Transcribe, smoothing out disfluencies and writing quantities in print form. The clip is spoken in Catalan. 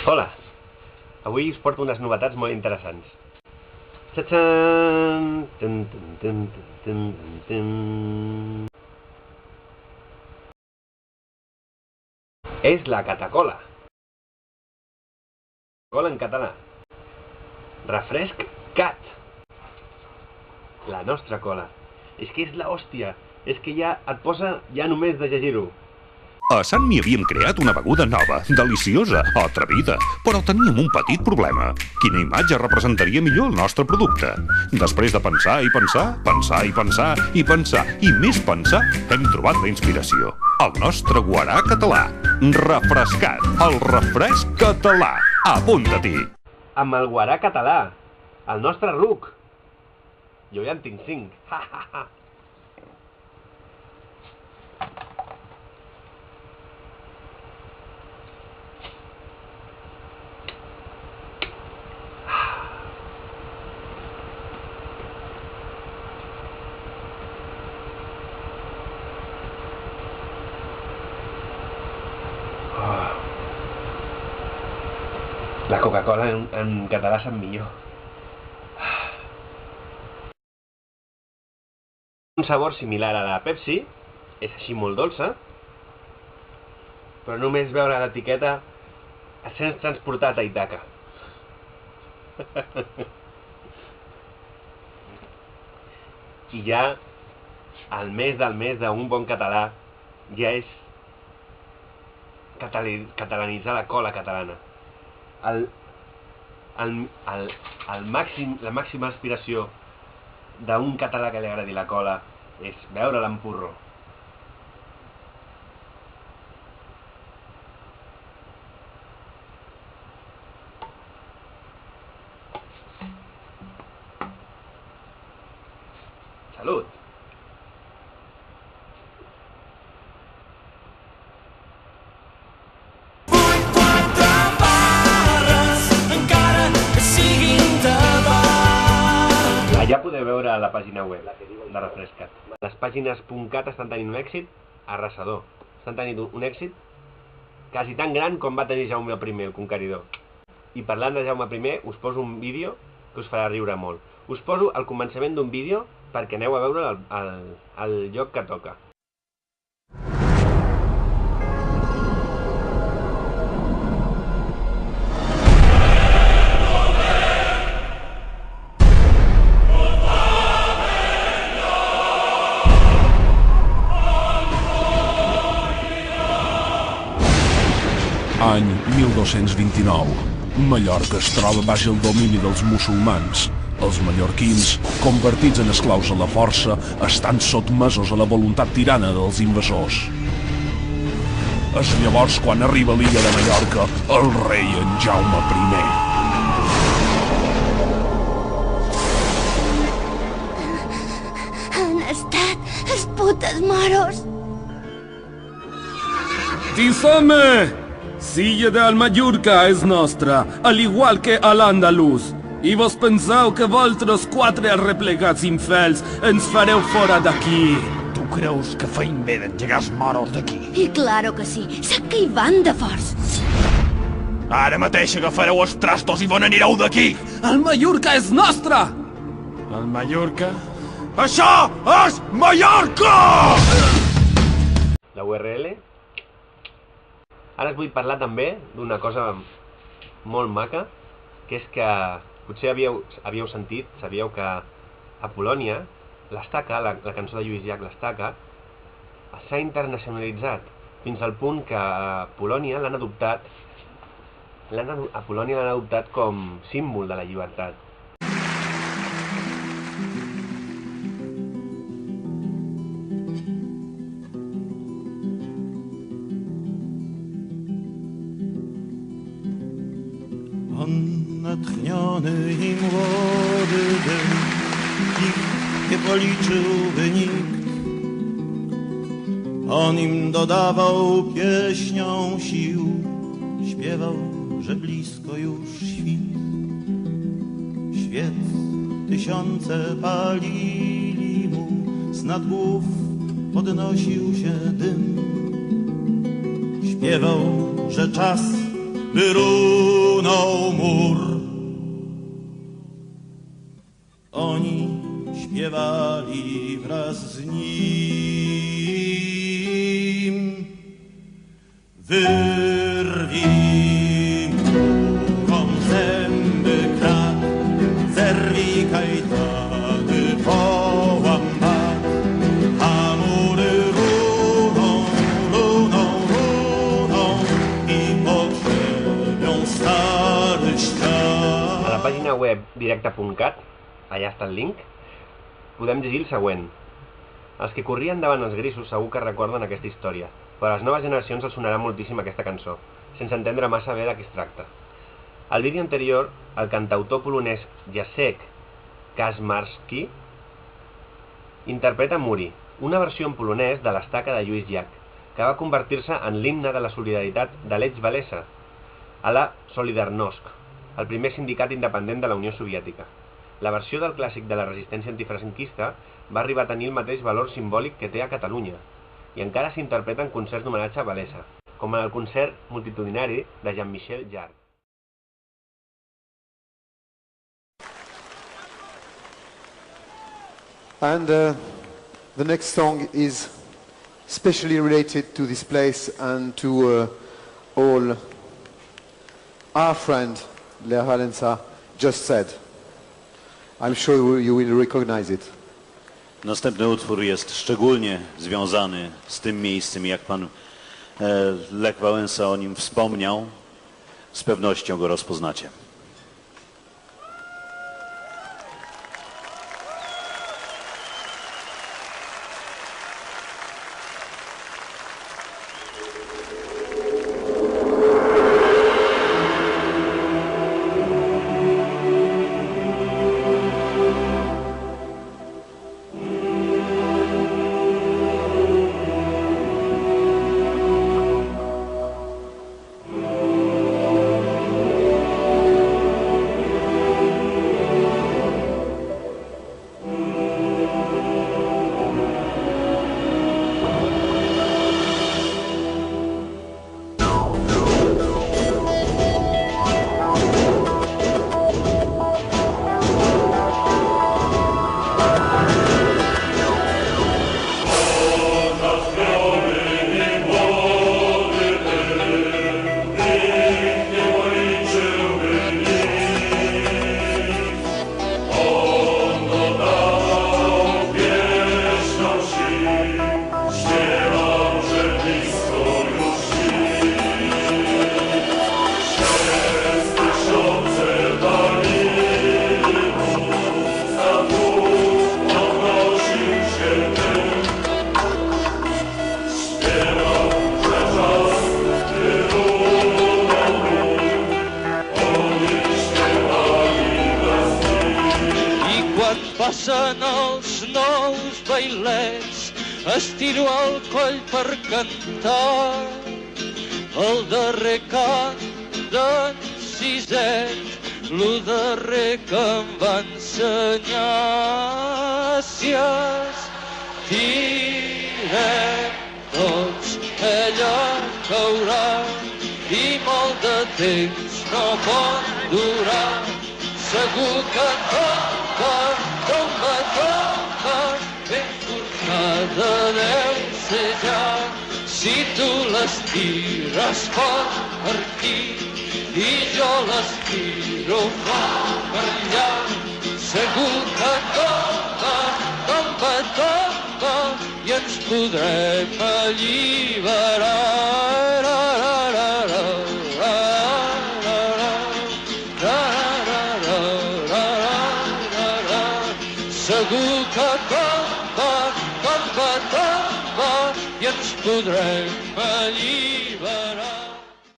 Hola! Avui us porto unes novetats molt interessants. Txatxan! És la Catacola. Cola en català. Refresc Cat. La nostra cola. És que és l'hòstia. És que ja et posa ja només de llegir-ho. A Sant m'hi havíem creat una beguda nova, deliciosa, atrevida, però teníem un petit problema. Quina imatge representaria millor el nostre producte? Després de pensar i pensar, pensar i pensar i pensar i més pensar, hem trobat la inspiració. El nostre guarà català. Refrescat. El refresc català. Apunta-t'hi. Amb el guarà català. El nostre ruc. Jo ja en tinc 5. Ha, ha, ha. La Coca-Cola en català sap millor. Un sabor similar a la Pepsi, és així molt dolça, però només veure l'etiqueta et sents transportat a Ítaca. I ja el mes del mes d'un bon català ja és catalanitzar la cola catalana. La màxima aspiració d'un català que li agradi la cola és beure-la en porro. Salut! Ja podeu veure la pàgina web de Refrescat. Les pàgines .cat estan tenint un èxit arrasador. Estan tenint un èxit quasi tan gran com va tenir Jaume I, el conqueridor. I parlant de Jaume I, us poso un vídeo que us farà riure molt. Us poso el començament d'un vídeo perquè aneu a veure el lloc que toca. Any 1229. Mallorca es troba baix el domini dels musulmans. Els mallorquins, convertits en esclaus a la força, estan sotmesos a la voluntat tirana dels invasors. És llavors quan arriba a l'illa de Mallorca el rei en Jaume I. Han estat els putes moros. ¡Tísame! Silla de Mallorca és nostra, al igual que a l'Andalús. I vos penseu que vosaltres quatre arreplegats infels ens fareu fora d'aquí? Tu creus que feim bé d'engegar els moros d'aquí? I claro que sí, sap que hi van de forts. Ara mateix agafareu els trastos i vos n'anireu d'aquí! El Mallorca és nostre! El Mallorca? Això és Mallorca! La URL. Ara us vull parlar també d'una cosa molt maca, que és que potser havíeu sentit, sabíeu que a Polònia l'Estaca, la cançó de Lluís Llach, l'Estaca, s'ha internacionalitzat fins al punt que a Polònia l'han adoptat com símbol de la llibertat. Natchniony i młody był, nikt nie policzyłby nikt. On im dodawał pieśnią sił, śpiewał, że blisko już świt. Świec tysiące palili mu, z nad głów podnosił się dym. Śpiewał, że czas wyrunął mur. Oni śpiewali wraz z nim. Wyrwij murą zęby krat, zerwij kajtany, połam mat, a mury runą, runą, runą i pokrzywią stary świat. A la pàgina web directa.cat, allà està el link, podem llegir el següent. Els que corrien davant els grisos segur que recorden aquesta història, però a les noves generacions els sonarà moltíssim aquesta cançó, sense entendre massa bé de què es tracta. Al vídeo anterior, el cantautor polonès Jacek Kaczmarski interpreta Muri, una versió en polonès de l'estaca de Lluís Llach, que va convertir-se en l'himne de la solidaritat de Lech Walesa, a la Solidarnosc, el primer sindicat independent de la Unió Soviètica. La versió del clàssic de la resistència antifranquista va arribar a tenir el mateix valor simbòlic que té a Catalunya, i encara s'interpreta en concerts d'homenatge a Walesa, com en el concert multitudinari de Jean-Michel Jarre. And the next song is especially related to this place and to all our friend Lech Wałęsa just said. I'm sure you will recognize it. Następny utwór jest szczególnie związany z tym miejscem, jak pan Lech Wałęsa o nim wspomniał, z pewnością go rozpoznacie. Passen els nous bailets, estiro el coll per cantar el darrer cant d'en Siset, lo darrer que em va ensenyar. Si estirem tots, ella caurà i molt de temps no pot durar. Segur que tomba, tomba, tomba, ben forcada deu ser ja. Si tu l'estires fort per aquí i jo l'estiro fort per allà, segur que tomba, tomba, tomba i ens podrem alliberar. Segur que tomba, tomba, tomba i ens podrem alliberar.